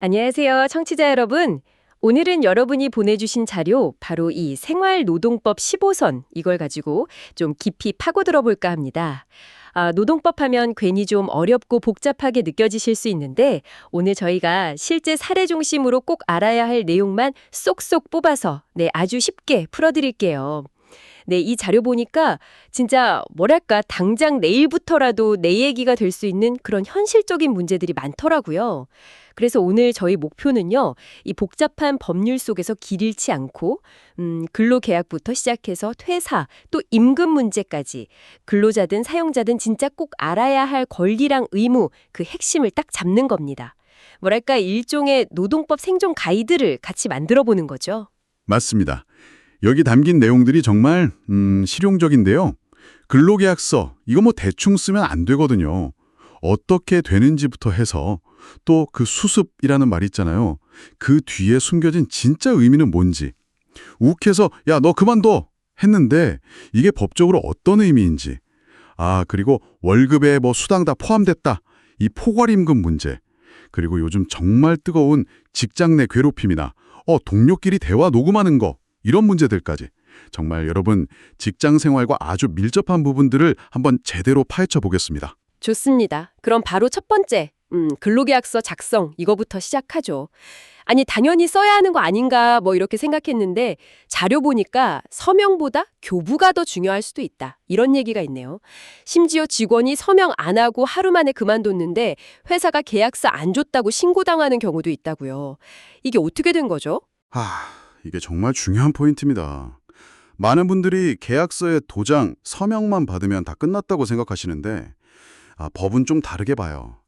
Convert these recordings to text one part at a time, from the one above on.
안녕하세요, 청취자 여러분. 오늘은 여러분이 보내주신 자료, 바로 이 생활노동법 15선, 이걸 가지고 좀 깊이 파고들어 볼까 합니다. 노동법 하면 괜히 좀 어렵고 복잡하게 느껴지실 수 있는데, 오늘 저희가 실제 사례 중심으로 꼭 알아야 할 내용만 쏙쏙 뽑아서 아주 쉽게 풀어드릴게요. 네, 이 자료 보니까 진짜 뭐랄까 당장 내일부터라도 내 얘기가 될 수 있는 그런 현실적인 문제들이 많더라고요. 그래서 오늘 저희 목표는요, 이 복잡한 법률 속에서 길 잃지 않고, 근로계약부터 시작해서 퇴사, 또 임금 문제까지 근로자든 사용자든 진짜 꼭 알아야 할 권리랑 의무, 그 핵심을 딱 잡는 겁니다. 뭐랄까 일종의 노동법 생존 가이드를 같이 만들어 보는 거죠. 맞습니다. 여기 담긴 내용들이 정말 실용적인데요. 근로계약서, 이거 뭐 대충 쓰면 안 되거든요. 어떻게 되는지부터 해서 또 그 수습이라는 말 있잖아요. 그 뒤에 숨겨진 진짜 의미는 뭔지. 욱해서 야, 너 그만둬! 했는데 이게 법적으로 어떤 의미인지. 그리고 월급에 뭐 수당 다 포함됐다. 이 포괄임금 문제. 그리고 요즘 정말 뜨거운 직장 내 괴롭힘이나 동료끼리 대화 녹음하는 거. 이런 문제들까지 정말 여러분 직장 생활과 아주 밀접한 부분들을 한번 제대로 파헤쳐 보겠습니다. 좋습니다. 그럼 바로 첫 번째, 근로계약서 작성, 이거부터 시작하죠. 아니, 당연히 써야 하는 거 아닌가 뭐 이렇게 생각했는데 자료 보니까 서명보다 교부가 더 중요할 수도 있다. 이런 얘기가 있네요. 심지어 직원이 서명 안 하고 하루 만에 그만뒀는데 회사가 계약서 안 줬다고 신고당하는 경우도 있다고요. 이게 어떻게 된 거죠? 이게 정말 중요한 포인트입니다. 많은 분들이 계약서에 도장, 서명만 받으면 다 끝났다고 생각하시는데 법은 좀 다르게 봐요.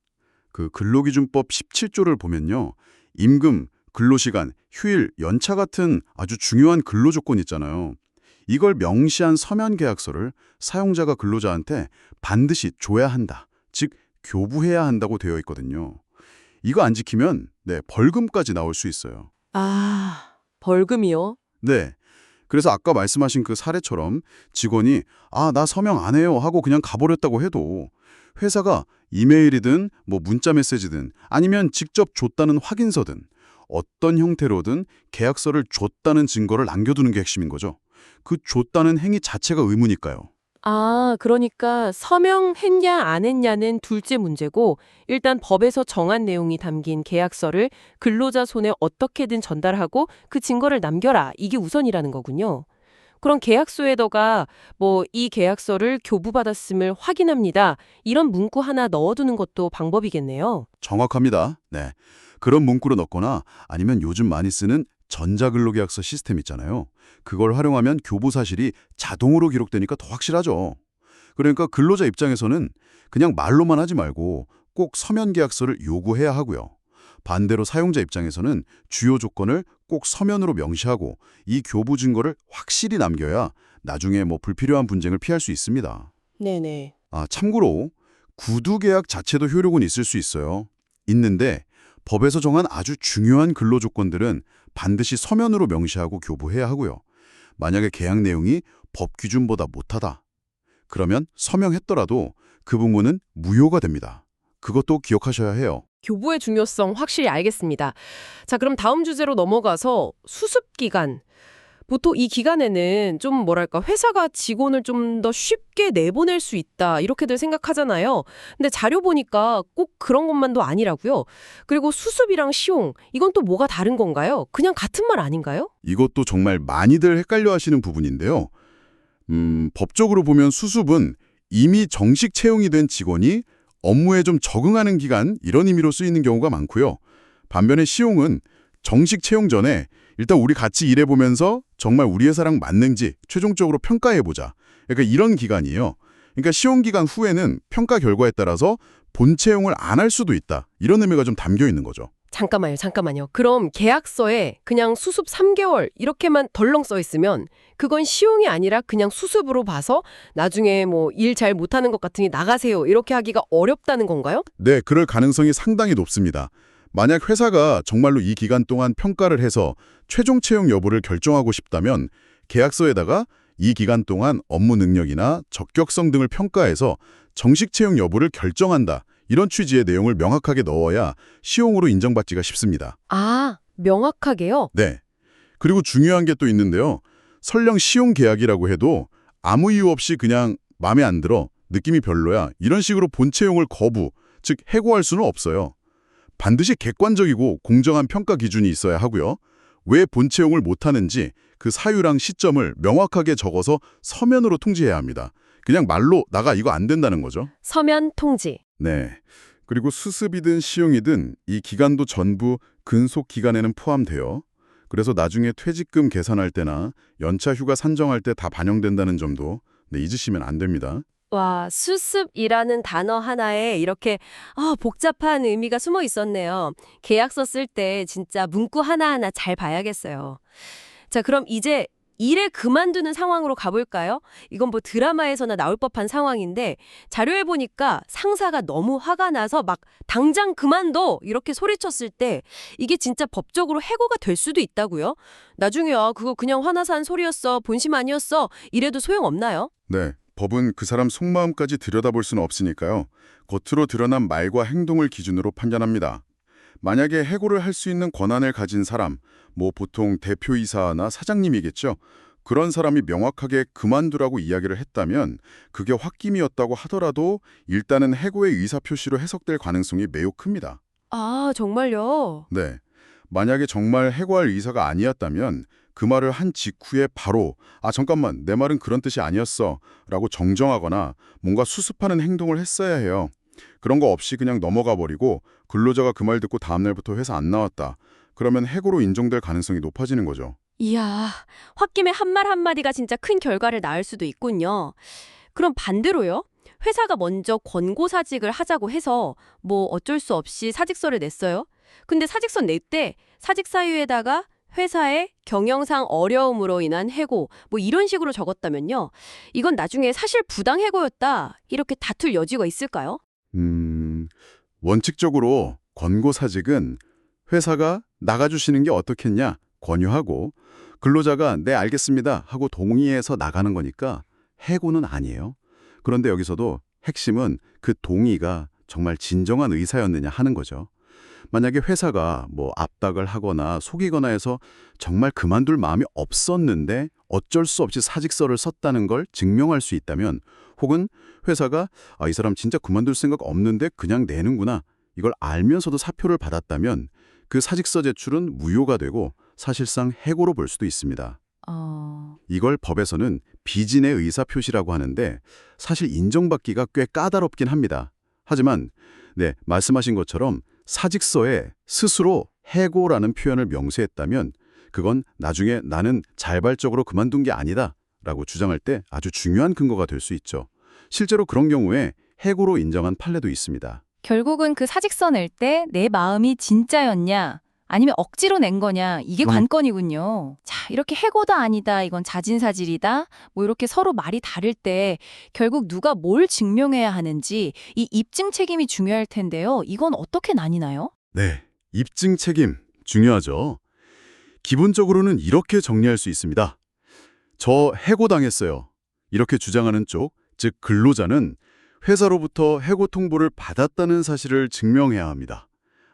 그 근로기준법 17조를 보면요. 임금, 근로시간, 휴일, 연차 같은 아주 중요한 근로조건 있잖아요. 이걸 명시한 서면 계약서를 사용자가 근로자한테 반드시 줘야 한다. 즉, 교부해야 한다고 되어 있거든요. 이거 안 지키면 벌금까지 나올 수 있어요. 벌금이요? 네. 그래서 아까 말씀하신 그 사례처럼 직원이 나 서명 안 해요 하고 그냥 가버렸다고 해도 회사가 이메일이든 뭐 문자 메시지든 아니면 직접 줬다는 확인서든 어떤 형태로든 계약서를 줬다는 증거를 남겨두는 게 핵심인 거죠. 그 줬다는 행위 자체가 의무니까요. 그러니까 서명했냐 안 했냐는 둘째 문제고 일단 법에서 정한 내용이 담긴 계약서를 근로자 손에 어떻게든 전달하고 그 증거를 남겨라. 이게 우선이라는 거군요. 그럼 계약서에다가 뭐 이 계약서를 교부받았음을 확인합니다. 이런 문구 하나 넣어두는 것도 방법이겠네요. 정확합니다. 네. 그런 문구를 넣거나 아니면 요즘 많이 쓰는 전자근로계약서 시스템 있잖아요. 그걸 활용하면 교부 사실이 자동으로 기록되니까 더 확실하죠. 그러니까 근로자 입장에서는 그냥 말로만 하지 말고 꼭 서면 계약서를 요구해야 하고요. 반대로 사용자 입장에서는 주요 조건을 꼭 서면으로 명시하고 이 교부 증거를 확실히 남겨야 나중에 뭐 불필요한 분쟁을 피할 수 있습니다. 네네. 참고로 구두 계약 자체도 효력은 있을 수 있어요. 있는데 법에서 정한 아주 중요한 근로 조건들은 반드시 서면으로 명시하고 교부해야 하고요. 만약에 계약 내용이 법 기준보다 못하다. 그러면 서명했더라도 그 부분은 무효가 됩니다. 그것도 기억하셔야 해요. 교부의 중요성 확실히 알겠습니다. 자, 그럼 다음 주제로 넘어가서 수습 기간. 보통 이 기간에는 좀 뭐랄까 회사가 직원을 좀 더 쉽게 내보낼 수 있다 이렇게들 생각하잖아요. 근데 자료 보니까 꼭 그런 것만도 아니라고요. 그리고 수습이랑 시용 이건 또 뭐가 다른 건가요? 그냥 같은 말 아닌가요? 이것도 정말 많이들 헷갈려 하시는 부분인데요. 법적으로 보면 수습은 이미 정식 채용이 된 직원이 업무에 좀 적응하는 기간 이런 의미로 쓰이는 경우가 많고요. 반면에 시용은 정식 채용 전에 일단 우리 같이 일해보면서 정말 우리 회사랑 맞는지 최종적으로 평가해보자. 그러니까 이런 기간이에요. 그러니까 시용 기간 후에는 평가 결과에 따라서 본 채용을 안 할 수도 있다. 이런 의미가 좀 담겨 있는 거죠. 잠깐만요. 그럼 계약서에 그냥 수습 3개월 이렇게만 덜렁 써 있으면 그건 시용이 아니라 그냥 수습으로 봐서 나중에 뭐 일 잘 못하는 것 같으니 나가세요 이렇게 하기가 어렵다는 건가요? 네, 그럴 가능성이 상당히 높습니다. 만약 회사가 정말로 이 기간 동안 평가를 해서 최종 채용 여부를 결정하고 싶다면 계약서에다가 이 기간 동안 업무 능력이나 적격성 등을 평가해서 정식 채용 여부를 결정한다. 이런 취지의 내용을 명확하게 넣어야 시용으로 인정받기가 쉽습니다. 아, 명확하게요? 네. 그리고 중요한 게 또 있는데요. 설령 시용 계약이라고 해도 아무 이유 없이 그냥 마음에 안 들어, 느낌이 별로야, 이런 식으로 본채용을 거부, 즉 해고할 수는 없어요. 반드시 객관적이고 공정한 평가 기준이 있어야 하고요. 왜 본채용을 못하는지 그 사유랑 시점을 명확하게 적어서 서면으로 통지해야 합니다. 그냥 말로 나가 이거 안 된다는 거죠. 서면 통지. 네. 그리고 수습이든 시용이든 이 기간도 전부 근속 기간에는 포함돼요. 그래서 나중에 퇴직금 계산할 때나 연차 휴가 산정할 때 다 반영된다는 점도 잊으시면 안 됩니다. 와, 수습이라는 단어 하나에 이렇게 복잡한 의미가 숨어 있었네요. 계약서 쓸 때 진짜 문구 하나하나 잘 봐야겠어요. 자, 그럼 이제 일을 그만두는 상황으로 가볼까요? 이건 뭐 드라마에서나 나올 법한 상황인데 자료에 보니까 상사가 너무 화가 나서 막 당장 그만둬 이렇게 소리쳤을 때 이게 진짜 법적으로 해고가 될 수도 있다고요? 나중에 그거 그냥 화나서 한 소리였어, 본심 아니었어 이래도 소용없나요? 네. 법은 그 사람 속마음까지 들여다볼 수는 없으니까요. 겉으로 드러난 말과 행동을 기준으로 판단합니다. 만약에 해고를 할 수 있는 권한을 가진 사람, 뭐 보통 대표이사나 사장님이겠죠. 그런 사람이 명확하게 그만두라고 이야기를 했다면 그게 홧김이었다고 하더라도 일단은 해고의 의사표시로 해석될 가능성이 매우 큽니다. 아, 정말요? 네. 만약에 정말 해고할 의사가 아니었다면 그 말을 한 직후에 바로 잠깐만, 내 말은 그런 뜻이 아니었어 라고 정정하거나 뭔가 수습하는 행동을 했어야 해요. 그런 거 없이 그냥 넘어가 버리고 근로자가 그 말 듣고 다음날부터 회사 안 나왔다. 그러면 해고로 인정될 가능성이 높아지는 거죠. 이야, 홧김에 한 말 한마디가 진짜 큰 결과를 낳을 수도 있군요. 그럼 반대로요? 회사가 먼저 권고사직을 하자고 해서 뭐 어쩔 수 없이 사직서를 냈어요. 근데 사직서 낼 때 사직 사유에다가 회사의 경영상 어려움으로 인한 해고 뭐 이런 식으로 적었다면요. 이건 나중에 사실 부당 해고였다. 이렇게 다툴 여지가 있을까요? 원칙적으로 권고사직은 회사가 나가주시는 게 어떻겠냐 권유하고 근로자가 네 알겠습니다 하고 동의해서 나가는 거니까 해고는 아니에요. 그런데 여기서도 핵심은 그 동의가 정말 진정한 의사였느냐 하는 거죠. 만약에 회사가 뭐 압박을 하거나 속이거나 해서 정말 그만둘 마음이 없었는데 어쩔 수 없이 사직서를 썼다는 걸 증명할 수 있다면 혹은 회사가 이 사람 진짜 그만둘 생각 없는데 그냥 내는구나 이걸 알면서도 사표를 받았다면 그 사직서 제출은 무효가 되고 사실상 해고로 볼 수도 있습니다. 이걸 법에서는 비진의 의사표시라고 하는데 사실 인정받기가 꽤 까다롭긴 합니다. 하지만 말씀하신 것처럼 사직서에 스스로 해고라는 표현을 명세했다면 그건 나중에 나는 자발적으로 그만둔 게 아니다 라고 주장할 때 아주 중요한 근거가 될 수 있죠. 실제로 그런 경우에 해고로 인정한 판례도 있습니다. 결국은 그 사직서 낼 때 내 마음이 진짜였냐 아니면 억지로 낸 거냐 이게 관건이군요. 자, 이렇게 해고다 아니다 이건 자진사질이다 뭐 이렇게 서로 말이 다를 때 결국 누가 뭘 증명해야 하는지 이 입증 책임이 중요할 텐데요. 이건 어떻게 나뉘나요? 네, 입증 책임 중요하죠. 기본적으로는 이렇게 정리할 수 있습니다. 저 해고당했어요. 이렇게 주장하는 쪽, 즉 근로자는 회사로부터 해고 통보를 받았다는 사실을 증명해야 합니다.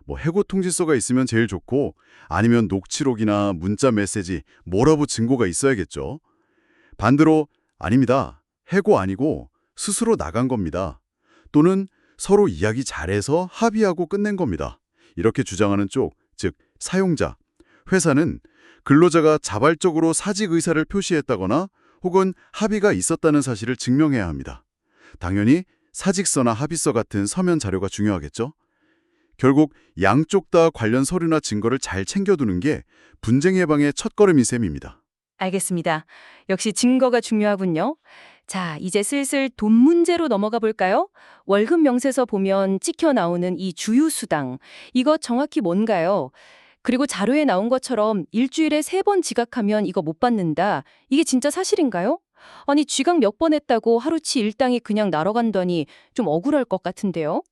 뭐 해고 통지서가 있으면 제일 좋고 아니면 녹취록이나 문자 메시지 뭐라고 증거가 있어야겠죠. 반대로 아닙니다. 해고 아니고 스스로 나간 겁니다. 또는 서로 이야기 잘해서 합의하고 끝낸 겁니다. 이렇게 주장하는 쪽, 즉 사용자, 회사는 근로자가 자발적으로 사직 의사를 표시했다거나 혹은 합의가 있었다는 사실을 증명해야 합니다. 당연히 사직서나 합의서 같은 서면 자료가 중요하겠죠. 결국 양쪽 다 관련 서류나 증거를 잘 챙겨두는 게 분쟁 예방의 첫걸음인 셈입니다. 알겠습니다. 역시 증거가 중요하군요. 자, 이제 슬슬 돈 문제로 넘어가 볼까요? 월급 명세서 보면 찍혀 나오는 이 주휴수당, 이거 정확히 뭔가요? 그리고 자료에 나온 것처럼 일주일에 3번 지각하면 이거 못 받는다. 이게 진짜 사실인가요? 아니, 쥐각 몇 번 했다고 하루치 일당이 그냥 날아간다니 좀 억울할 것 같은데요?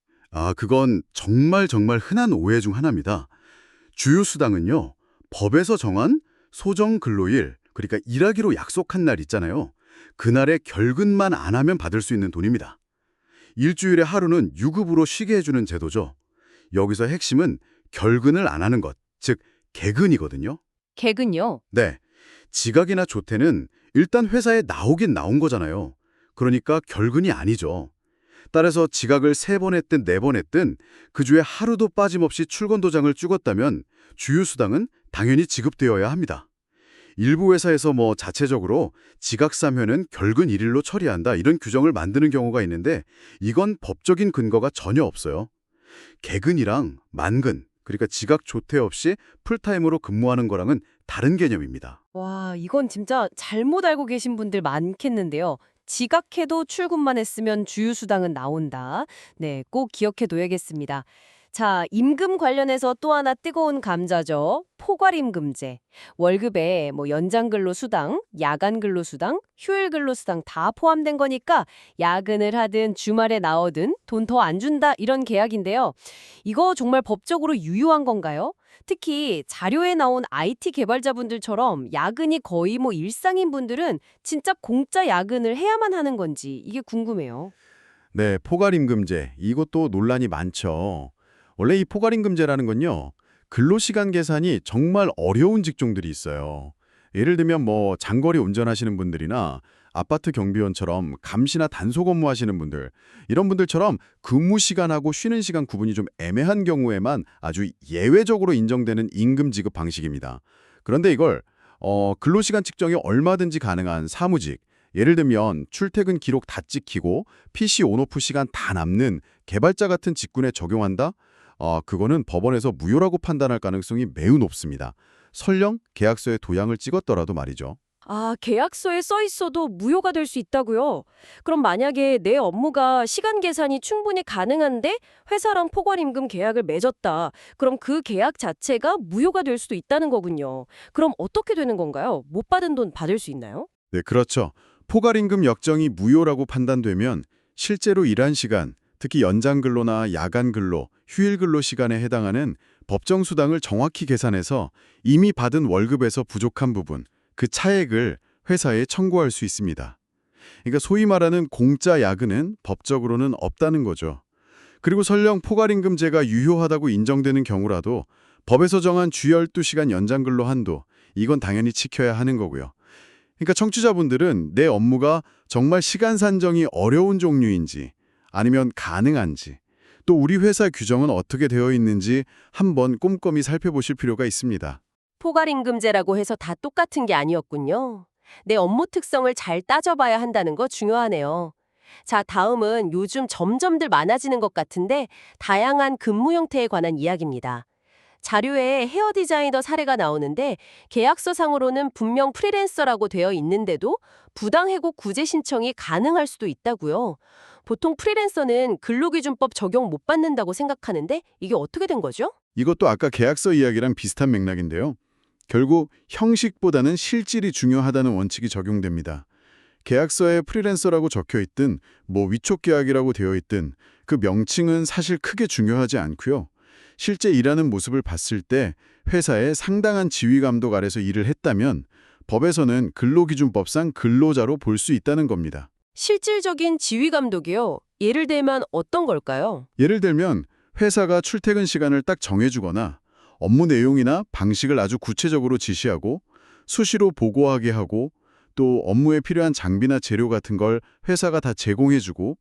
그건 정말 흔한 오해 중 하나입니다. 주휴수당은요, 법에서 정한 소정 근로일, 그러니까 일하기로 약속한 날 있잖아요. 그날에 결근만 안 하면 받을 수 있는 돈입니다. 일주일에 하루는 유급으로 쉬게 해주는 제도죠. 여기서 핵심은 결근을 안 하는 것, 즉 개근이거든요. 개근요? 네, 지각이나 조퇴는 일단 회사에 나오긴 나온 거잖아요. 그러니까 결근이 아니죠. 따라서 지각을 3번 했든 4번 했든 그 주에 하루도 빠짐없이 출근 도장을 찍었다면 주휴수당은 당연히 지급되어야 합니다. 일부 회사에서 자체적으로 지각 사면은 결근 1일로 처리한다 이런 규정을 만드는 경우가 있는데 이건 법적인 근거가 전혀 없어요. 개근이랑 만근, 그러니까 지각 조퇴 없이 풀타임으로 근무하는 거랑은 다른 개념입니다. 와, 이건 진짜 잘못 알고 계신 분들 많겠는데요. 지각해도 출근만 했으면 주휴수당은 나온다. 네, 꼭 기억해 둬야겠습니다. 자, 임금 관련해서 또 하나 뜨거운 감자죠. 포괄임금제. 월급에 연장근로수당, 야간근로수당, 휴일근로수당 다 포함된 거니까 야근을 하든 주말에 나오든 돈 더 안 준다 이런 계약인데요. 이거 정말 법적으로 유효한 건가요? 특히 자료에 나온 IT 개발자분들처럼 야근이 거의 일상인 분들은 진짜 공짜 야근을 해야만 하는 건지 이게 궁금해요. 네, 포괄임금제. 이것도 논란이 많죠. 원래 이 포괄임금제라는 건요. 근로시간 계산이 정말 어려운 직종들이 있어요. 예를 들면 장거리 운전하시는 분들이나 아파트 경비원처럼 감시나 단속 업무하시는 분들, 이런 분들처럼 근무 시간하고 쉬는 시간 구분이 좀 애매한 경우에만 아주 예외적으로 인정되는 임금 지급 방식입니다. 그런데 이걸 근로시간 측정이 얼마든지 가능한 사무직, 예를 들면 출퇴근 기록 다 찍히고 PC 온오프 시간 다 남는 개발자 같은 직군에 적용한다? 그거는 법원에서 무효라고 판단할 가능성이 매우 높습니다. 설령 계약서에 도장을 찍었더라도 말이죠. 아, 계약서에 써 있어도 무효가 될 수 있다고요? 그럼 만약에 내 업무가 시간 계산이 충분히 가능한데 회사랑 포괄임금 계약을 맺었다. 그럼 그 계약 자체가 무효가 될 수도 있다는 거군요. 그럼 어떻게 되는 건가요? 못 받은 돈 받을 수 있나요? 네, 그렇죠. 포괄임금 역정이 무효라고 판단되면 실제로 일한 시간, 특히 연장근로나 야간근로, 휴일근로 시간에 해당하는 법정 수당을 정확히 계산해서 이미 받은 월급에서 부족한 부분, 그 차액을 회사에 청구할 수 있습니다. 그러니까 소위 말하는 공짜 야근은 법적으로는 없다는 거죠. 그리고 설령 포괄임금제가 유효하다고 인정되는 경우라도 법에서 정한 주 12시간 연장근로 한도, 이건 당연히 지켜야 하는 거고요. 그러니까 청취자분들은 내 업무가 정말 시간 산정이 어려운 종류인지 아니면 가능한지 또 우리 회사 규정은 어떻게 되어 있는지 한번 꼼꼼히 살펴보실 필요가 있습니다. 포괄임금제라고 해서 다 똑같은 게 아니었군요. 내 업무 특성을 잘 따져봐야 한다는 거 중요하네요. 자, 다음은 요즘 점점들 많아지는 것 같은데 다양한 근무 형태에 관한 이야기입니다. 자료에 헤어 디자이너 사례가 나오는데 계약서상으로는 분명 프리랜서라고 되어 있는데도 부당해고 구제 신청이 가능할 수도 있다고요. 보통 프리랜서는 근로기준법 적용 못 받는다고 생각하는데 이게 어떻게 된 거죠? 이것도 아까 계약서 이야기랑 비슷한 맥락인데요. 결국 형식보다는 실질이 중요하다는 원칙이 적용됩니다. 계약서에 프리랜서라고 적혀 있든 위촉 계약이라고 되어 있든 그 명칭은 사실 크게 중요하지 않고요. 실제 일하는 모습을 봤을 때 회사에 상당한 지휘 감독 아래서 일을 했다면 법에서는 근로기준법상 근로자로 볼 수 있다는 겁니다. 실질적인 지휘 감독이요. 예를 들면 어떤 걸까요? 예를 들면 회사가 출퇴근 시간을 딱 정해주거나 업무 내용이나 방식을 아주 구체적으로 지시하고 수시로 보고하게 하고 또 업무에 필요한 장비나 재료 같은 걸 회사가 다 제공해주고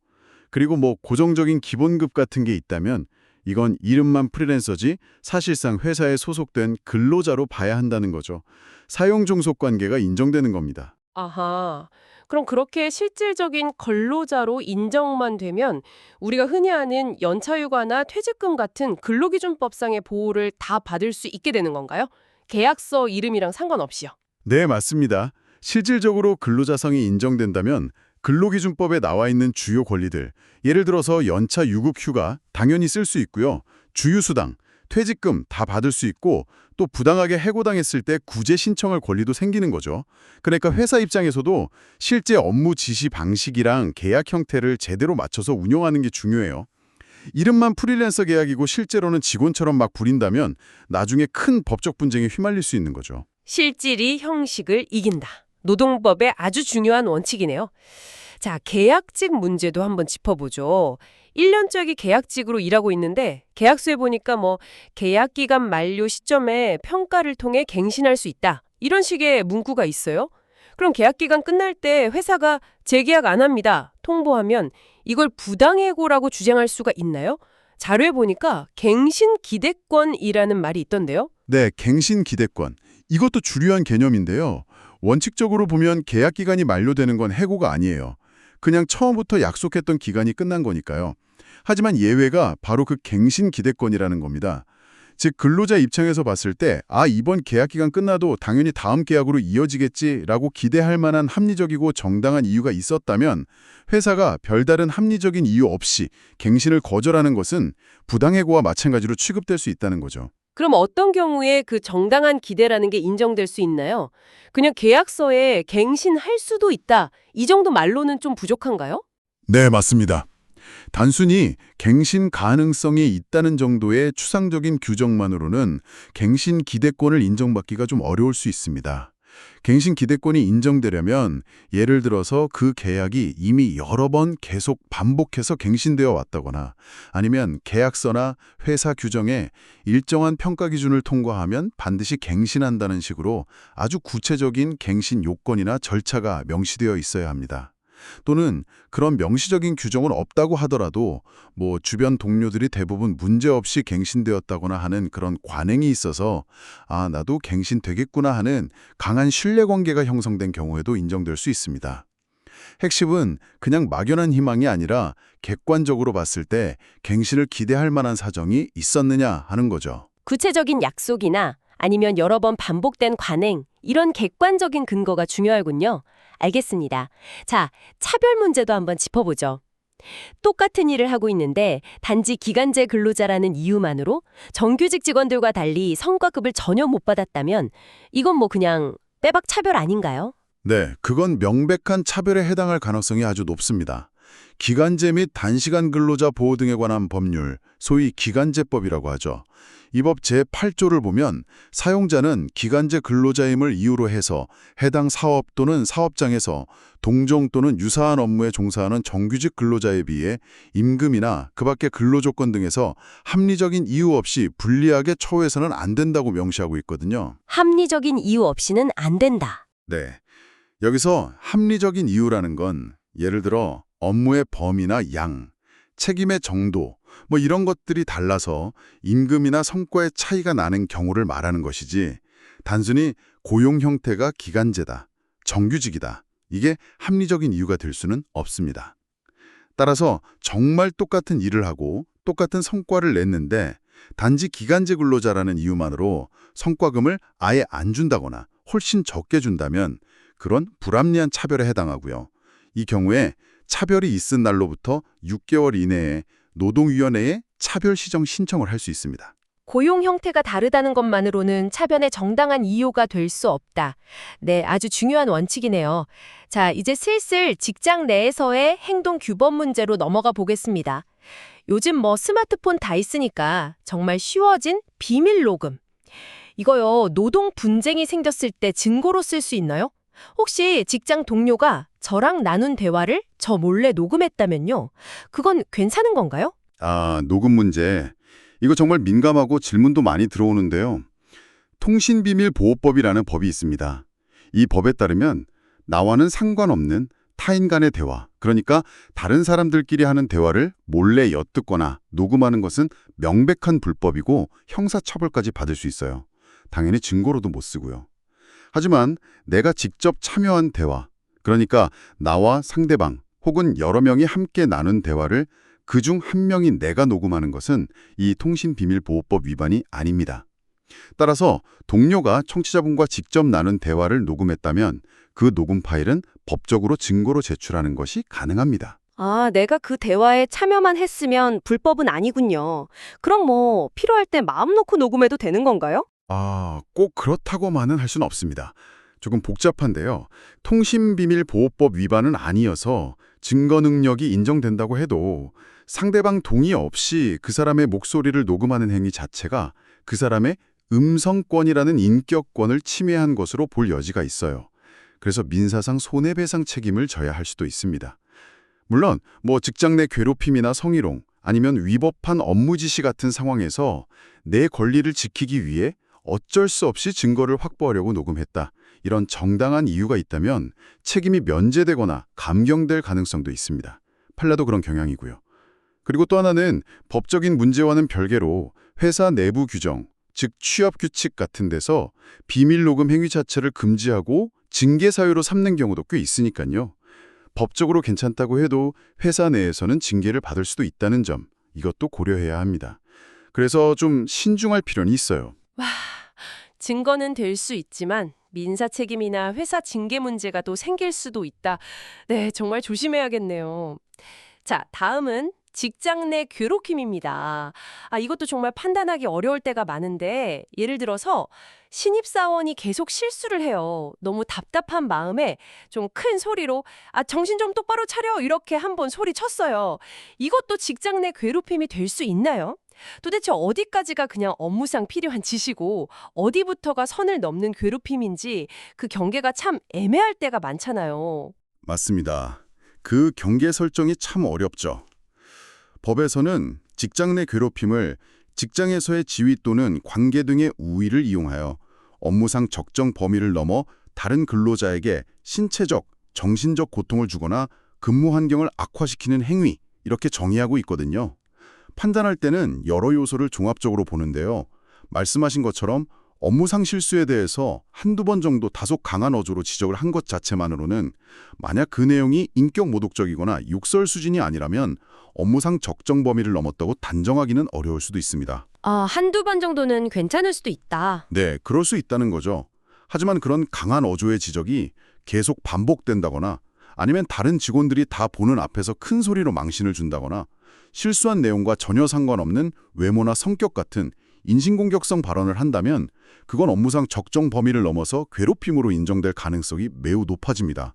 그리고 고정적인 기본급 같은 게 있다면 이건 이름만 프리랜서지 사실상 회사에 소속된 근로자로 봐야 한다는 거죠. 사용 종속 관계가 인정되는 겁니다. 아하. 그럼 그렇게 실질적인 근로자로 인정만 되면 우리가 흔히 아는 연차휴가나 퇴직금 같은 근로기준법상의 보호를 다 받을 수 있게 되는 건가요? 계약서 이름이랑 상관없이요. 네, 맞습니다. 실질적으로 근로자성이 인정된다면 근로기준법에 나와 있는 주요 권리들, 예를 들어서 연차 유급 휴가 당연히 쓸 수 있고요. 주휴수당, 퇴직금 다 받을 수 있고 또 부당하게 해고당했을 때 구제 신청할 권리도 생기는 거죠. 그러니까 회사 입장에서도 실제 업무 지시 방식이랑 계약 형태를 제대로 맞춰서 운영하는 게 중요해요. 이름만 프리랜서 계약이고 실제로는 직원처럼 막 부린다면 나중에 큰 법적 분쟁에 휘말릴 수 있는 거죠. 실질이 형식을 이긴다. 노동법의 아주 중요한 원칙이네요. 자, 계약직 문제도 한번 짚어보죠. 1년짜리 계약직으로 일하고 있는데 계약서에 보니까 뭐 계약 기간 만료 시점에 평가를 통해 갱신할 수 있다. 이런 식의 문구가 있어요. 그럼 계약 기간 끝날 때 회사가 재계약 안 합니다. 통보하면 이걸 부당해고라고 주장할 수가 있나요? 자료에 보니까 갱신 기대권이라는 말이 있던데요. 네, 갱신 기대권. 이것도 주류한 개념인데요. 원칙적으로 보면 계약 기간이 만료되는 건 해고가 아니에요. 그냥 처음부터 약속했던 기간이 끝난 거니까요. 하지만 예외가 바로 그 갱신 기대권이라는 겁니다. 즉 근로자 입장에서 봤을 때 이번 계약 기간 끝나도 당연히 다음 계약으로 이어지겠지라고 기대할 만한 합리적이고 정당한 이유가 있었다면 회사가 별다른 합리적인 이유 없이 갱신을 거절하는 것은 부당해고와 마찬가지로 취급될 수 있다는 거죠. 그럼 어떤 경우에 그 정당한 기대라는 게 인정될 수 있나요? 그냥 계약서에 갱신할 수도 있다. 이 정도 말로는 좀 부족한가요? 네, 맞습니다. 단순히 갱신 가능성이 있다는 정도의 추상적인 규정만으로는 갱신 기대권을 인정받기가 좀 어려울 수 있습니다. 갱신 기대권이 인정되려면 예를 들어서 그 계약이 이미 여러 번 계속 반복해서 갱신되어 왔다거나 아니면 계약서나 회사 규정에 일정한 평가 기준을 통과하면 반드시 갱신한다는 식으로 아주 구체적인 갱신 요건이나 절차가 명시되어 있어야 합니다. 또는 그런 명시적인 규정은 없다고 하더라도 주변 동료들이 대부분 문제없이 갱신되었다거나 하는 그런 관행이 있어서 나도 갱신되겠구나 하는 강한 신뢰관계가 형성된 경우에도 인정될 수 있습니다. 핵심은 그냥 막연한 희망이 아니라 객관적으로 봤을 때 갱신을 기대할 만한 사정이 있었느냐 하는 거죠. 구체적인 약속이나 아니면 여러 번 반복된 관행, 이런 객관적인 근거가 중요하군요. 알겠습니다. 자, 차별 문제도 한번 짚어보죠. 똑같은 일을 하고 있는데 단지 기간제 근로자라는 이유만으로 정규직 직원들과 달리 성과급을 전혀 못 받았다면 이건 그냥 빼박 차별 아닌가요? 네, 그건 명백한 차별에 해당할 가능성이 아주 높습니다. 기간제 및 단시간 근로자 보호 등에 관한 법률, 소위 기간제법이라고 하죠. 이 법 제8조를 보면 사용자는 기간제 근로자임을 이유로 해서 해당 사업 또는 사업장에서 동종 또는 유사한 업무에 종사하는 정규직 근로자에 비해 임금이나 그 밖의 근로조건 등에서 합리적인 이유 없이 불리하게 처우해서는 안 된다고 명시하고 있거든요. 합리적인 이유 없이는 안 된다. 네. 여기서 합리적인 이유라는 건 예를 들어 업무의 범위나 양, 책임의 정도, 이런 것들이 달라서 임금이나 성과의 차이가 나는 경우를 말하는 것이지 단순히 고용 형태가 기간제다, 정규직이다. 이게 합리적인 이유가 될 수는 없습니다. 따라서 정말 똑같은 일을 하고 똑같은 성과를 냈는데 단지 기간제 근로자라는 이유만으로 성과금을 아예 안 준다거나 훨씬 적게 준다면 그런 불합리한 차별에 해당하고요. 이 경우에 차별이 있은 날로부터 6개월 이내에 노동위원회에 차별 시정 신청을 할 수 있습니다. 고용 형태가 다르다는 것만으로는 차변의 정당한 이유가 될 수 없다. 네, 아주 중요한 원칙이네요. 자, 이제 슬슬 직장 내에서의 행동 규범 문제로 넘어가 보겠습니다. 요즘 스마트폰 다 있으니까 정말 쉬워진 비밀 녹음. 이거요, 노동 분쟁이 생겼을 때 증거로 쓸 수 있나요? 혹시 직장 동료가 저랑 나눈 대화를 저 몰래 녹음했다면요. 그건 괜찮은 건가요? 녹음 문제. 이거 정말 민감하고 질문도 많이 들어오는데요. 통신비밀보호법이라는 법이 있습니다. 이 법에 따르면 나와는 상관없는 타인 간의 대화, 그러니까 다른 사람들끼리 하는 대화를 몰래 엿듣거나 녹음하는 것은 명백한 불법이고 형사처벌까지 받을 수 있어요. 당연히 증거로도 못 쓰고요. 하지만 내가 직접 참여한 대화, 그러니까 나와 상대방 혹은 여러 명이 함께 나눈 대화를 그중 한 명이 내가 녹음하는 것은 이 통신비밀보호법 위반이 아닙니다. 따라서 동료가 청취자분과 직접 나눈 대화를 녹음했다면 그 녹음 파일은 법적으로 증거로 제출하는 것이 가능합니다. 내가 그 대화에 참여만 했으면 불법은 아니군요. 그럼 필요할 때 마음 놓고 녹음해도 되는 건가요? 꼭 그렇다고만은 할 수는 없습니다. 조금 복잡한데요. 통신비밀보호법 위반은 아니어서 증거 능력이 인정된다고 해도 상대방 동의 없이 그 사람의 목소리를 녹음하는 행위 자체가 그 사람의 음성권이라는 인격권을 침해한 것으로 볼 여지가 있어요. 그래서 민사상 손해배상 책임을 져야 할 수도 있습니다. 물론 뭐 직장 내 괴롭힘이나 성희롱 아니면 위법한 업무 지시 같은 상황에서 내 권리를 지키기 위해 어쩔 수 없이 증거를 확보하려고 녹음했다. 이런 정당한 이유가 있다면 책임이 면제되거나 감경될 가능성도 있습니다. 판례도 그런 경향이고요. 그리고 또 하나는 법적인 문제와는 별개로 회사 내부 규정, 즉 취업 규칙 같은 데서 비밀 녹음 행위 자체를 금지하고 징계 사유로 삼는 경우도 꽤 있으니까요. 법적으로 괜찮다고 해도 회사 내에서는 징계를 받을 수도 있다는 점, 이것도 고려해야 합니다. 그래서 좀 신중할 필요는 있어요. 와, 증거는 될 수 있지만 민사 책임이나 회사 징계 문제가 또 생길 수도 있다. 네, 정말 조심해야겠네요. 자, 다음은 직장 내 괴롭힘입니다. 이것도 정말 판단하기 어려울 때가 많은데 예를 들어서 신입사원이 계속 실수를 해요. 너무 답답한 마음에 좀 큰 소리로 정신 좀 똑바로 차려 이렇게 한번 소리쳤어요. 이것도 직장 내 괴롭힘이 될 수 있나요? 도대체 어디까지가 그냥 업무상 필요한 지시고 어디부터가 선을 넘는 괴롭힘인지 그 경계가 참 애매할 때가 많잖아요. 맞습니다. 그 경계 설정이 참 어렵죠. 법에서는 직장 내 괴롭힘을 직장에서의 지위 또는 관계 등의 우위를 이용하여 업무상 적정 범위를 넘어 다른 근로자에게 신체적, 정신적 고통을 주거나 근무 환경을 악화시키는 행위, 이렇게 정의하고 있거든요. 판단할 때는 여러 요소를 종합적으로 보는데요. 말씀하신 것처럼 업무상 실수에 대해서 한두 번 정도 다소 강한 어조로 지적을 한 것 자체만으로는 만약 그 내용이 인격 모독적이거나 욕설 수준이 아니라면 업무상 적정 범위를 넘었다고 단정하기는 어려울 수도 있습니다. 한두 번 정도는 괜찮을 수도 있다. 네, 그럴 수 있다는 거죠. 하지만 그런 강한 어조의 지적이 계속 반복된다거나 아니면 다른 직원들이 다 보는 앞에서 큰 소리로 망신을 준다거나 실수한 내용과 전혀 상관없는 외모나 성격 같은 인신공격성 발언을 한다면 그건 업무상 적정 범위를 넘어서 괴롭힘으로 인정될 가능성이 매우 높아집니다.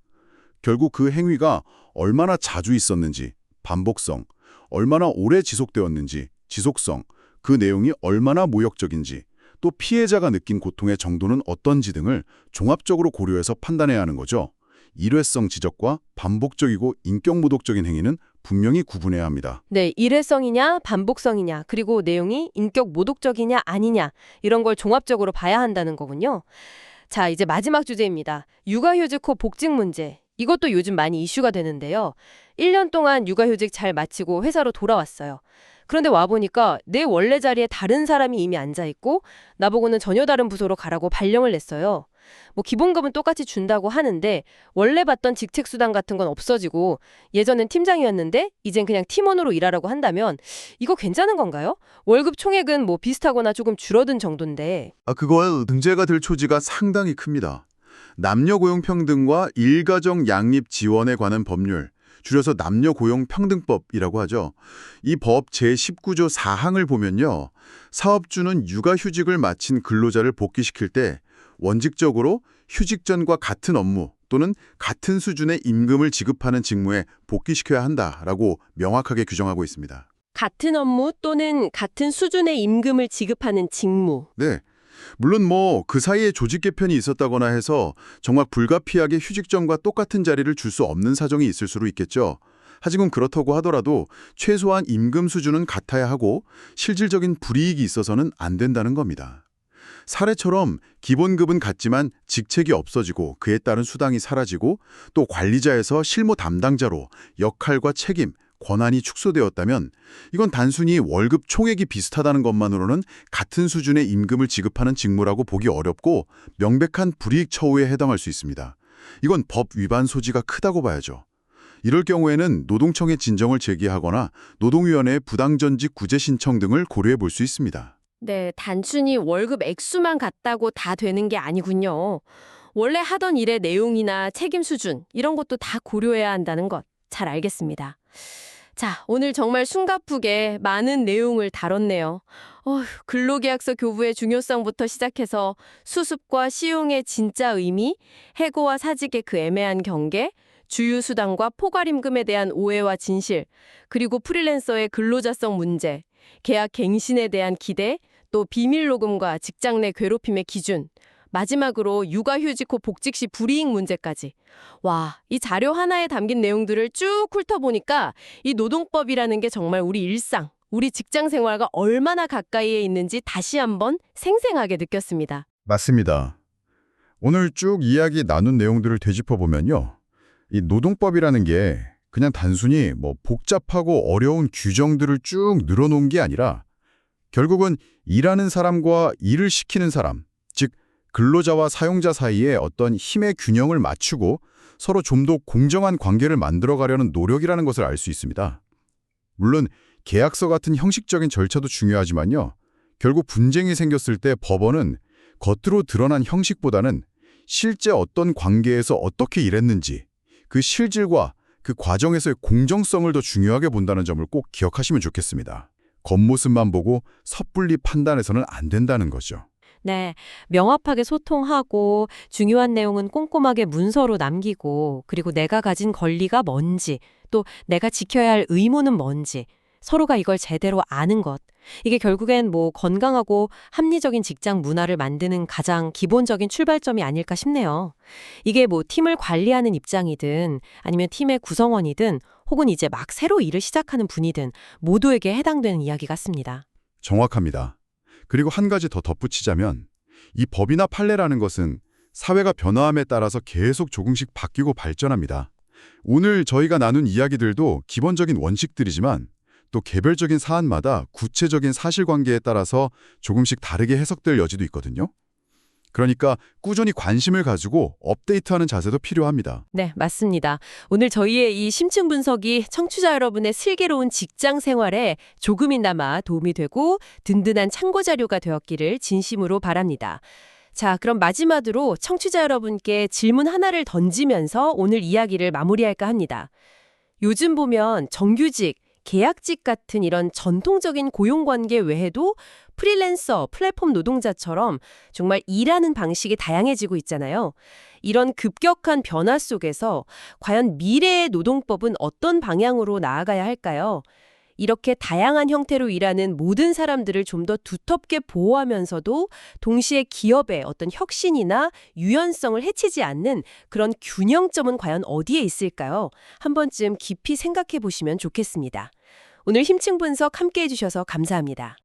결국 그 행위가 얼마나 자주 있었는지, 반복성, 얼마나 오래 지속되었는지, 지속성, 그 내용이 얼마나 모욕적인지, 또 피해자가 느낀 고통의 정도는 어떤지 등을 종합적으로 고려해서 판단해야 하는 거죠. 일회성 지적과 반복적이고 인격모독적인 행위는 분명히 구분해야 합니다. 네, 일회성이냐 반복성이냐 그리고 내용이 인격 모독적이냐 아니냐 이런 걸 종합적으로 봐야 한다는 거군요. 자, 이제 마지막 주제입니다. 육아휴직 후 복직 문제. 이것도 요즘 많이 이슈가 되는데요. 1년 동안 육아휴직 잘 마치고 회사로 돌아왔어요. 그런데 와보니까 내 원래 자리에 다른 사람이 이미 앉아있고 나보고는 전혀 다른 부서로 가라고 발령을 냈어요. 뭐 기본급은 똑같이 준다고 하는데 원래 받던 직책수당 같은 건 없어지고 예전엔 팀장이었는데 이젠 그냥 팀원으로 일하라고 한다면 이거 괜찮은 건가요? 월급 총액은 뭐 비슷하거나 조금 줄어든 정도인데. 그거에 등재가 될 초지가 상당히 큽니다. 남녀고용평등과 일가정 양립 지원에 관한 법률, 줄여서 남녀고용평등법이라고 하죠. 이 법 제19조 4항을 보면요. 사업주는 육아휴직을 마친 근로자를 복귀시킬 때 원칙적으로 휴직 전과 같은 업무 또는 같은 수준의 임금을 지급하는 직무에 복귀시켜야 한다라고 명확하게 규정하고 있습니다. 같은 업무 또는 같은 수준의 임금을 지급하는 직무. 네. 물론 뭐 그 사이에 조직 개편이 있었다거나 해서 정말 불가피하게 휴직 전과 똑같은 자리를 줄 수 없는 사정이 있을 수도 있겠죠. 하지만 그렇다고 하더라도 최소한 임금 수준은 같아야 하고 실질적인 불이익이 있어서는 안 된다는 겁니다. 사례처럼 기본급은 같지만 직책이 없어지고 그에 따른 수당이 사라지고 또 관리자에서 실무 담당자로 역할과 책임, 권한이 축소되었다면 이건 단순히 월급 총액이 비슷하다는 것만으로는 같은 수준의 임금을 지급하는 직무라고 보기 어렵고 명백한 불이익 처우에 해당할 수 있습니다. 이건 법 위반 소지가 크다고 봐야죠. 이럴 경우에는 노동청에 진정을 제기하거나 노동위원회의 부당전직 구제 신청 등을 고려해 볼 수 있습니다. 네, 단순히 월급 액수만 같다고 다 되는 게 아니군요. 원래 하던 일의 내용이나 책임 수준 이런 것도 다 고려해야 한다는 것 잘 알겠습니다. 자, 오늘 정말 숨가쁘게 많은 내용을 다뤘네요. 근로계약서 교부의 중요성부터 시작해서 수습과 시용의 진짜 의미, 해고와 사직의 그 애매한 경계, 주휴수당과 포괄임금에 대한 오해와 진실, 그리고 프리랜서의 근로자성 문제, 계약 갱신에 대한 기대, 또 비밀 녹음과 직장 내 괴롭힘의 기준, 마지막으로 육아휴직 후 복직 시 불이익 문제까지. 와, 이 자료 하나에 담긴 내용들을 쭉 훑어보니까 이 노동법이라는 게 정말 우리 일상, 우리 직장 생활과 얼마나 가까이에 있는지 다시 한번 생생하게 느꼈습니다. 맞습니다. 오늘 쭉 이야기 나눈 내용들을 되짚어보면요. 이 노동법이라는 게 그냥 단순히 복잡하고 어려운 규정들을 쭉 늘어놓은 게 아니라 결국은 일하는 사람과 일을 시키는 사람, 즉 근로자와 사용자 사이에 어떤 힘의 균형을 맞추고 서로 좀 더 공정한 관계를 만들어가려는 노력이라는 것을 알 수 있습니다. 물론 계약서 같은 형식적인 절차도 중요하지만요. 결국 분쟁이 생겼을 때 법원은 겉으로 드러난 형식보다는 실제 어떤 관계에서 어떻게 일했는지 그 실질과 그 과정에서의 공정성을 더 중요하게 본다는 점을 꼭 기억하시면 좋겠습니다. 겉모습만 보고 섣불리 판단해서는 안 된다는 거죠. 네, 명확하게 소통하고 중요한 내용은 꼼꼼하게 문서로 남기고 그리고 내가 가진 권리가 뭔지 또 내가 지켜야 할 의무는 뭔지 서로가 이걸 제대로 아는 것. 이게 결국엔 건강하고 합리적인 직장 문화를 만드는 가장 기본적인 출발점이 아닐까 싶네요. 이게 팀을 관리하는 입장이든 아니면 팀의 구성원이든 혹은 이제 막 새로 일을 시작하는 분이든 모두에게 해당되는 이야기 같습니다. 정확합니다. 그리고 한 가지 더 덧붙이자면 이 법이나 판례라는 것은 사회가 변화함에 따라서 계속 조금씩 바뀌고 발전합니다. 오늘 저희가 나눈 이야기들도 기본적인 원칙들이지만 또 개별적인 사안마다 구체적인 사실관계에 따라서 조금씩 다르게 해석될 여지도 있거든요. 그러니까 꾸준히 관심을 가지고 업데이트하는 자세도 필요합니다. 네, 맞습니다. 오늘 저희의 이 심층 분석이 청취자 여러분의 슬기로운 직장 생활에 조금이나마 도움이 되고 든든한 참고 자료가 되었기를 진심으로 바랍니다. 자, 그럼 마지막으로 청취자 여러분께 질문 하나를 던지면서 오늘 이야기를 마무리할까 합니다. 요즘 보면 정규직, 계약직 같은 이런 전통적인 고용관계 외에도 프리랜서, 플랫폼 노동자처럼 정말 일하는 방식이 다양해지고 있잖아요. 이런 급격한 변화 속에서 과연 미래의 노동법은 어떤 방향으로 나아가야 할까요? 이렇게 다양한 형태로 일하는 모든 사람들을 좀 더 두텁게 보호하면서도 동시에 기업의 어떤 혁신이나 유연성을 해치지 않는 그런 균형점은 과연 어디에 있을까요? 한 번쯤 깊이 생각해 보시면 좋겠습니다. 오늘 심층 분석 함께 해주셔서 감사합니다.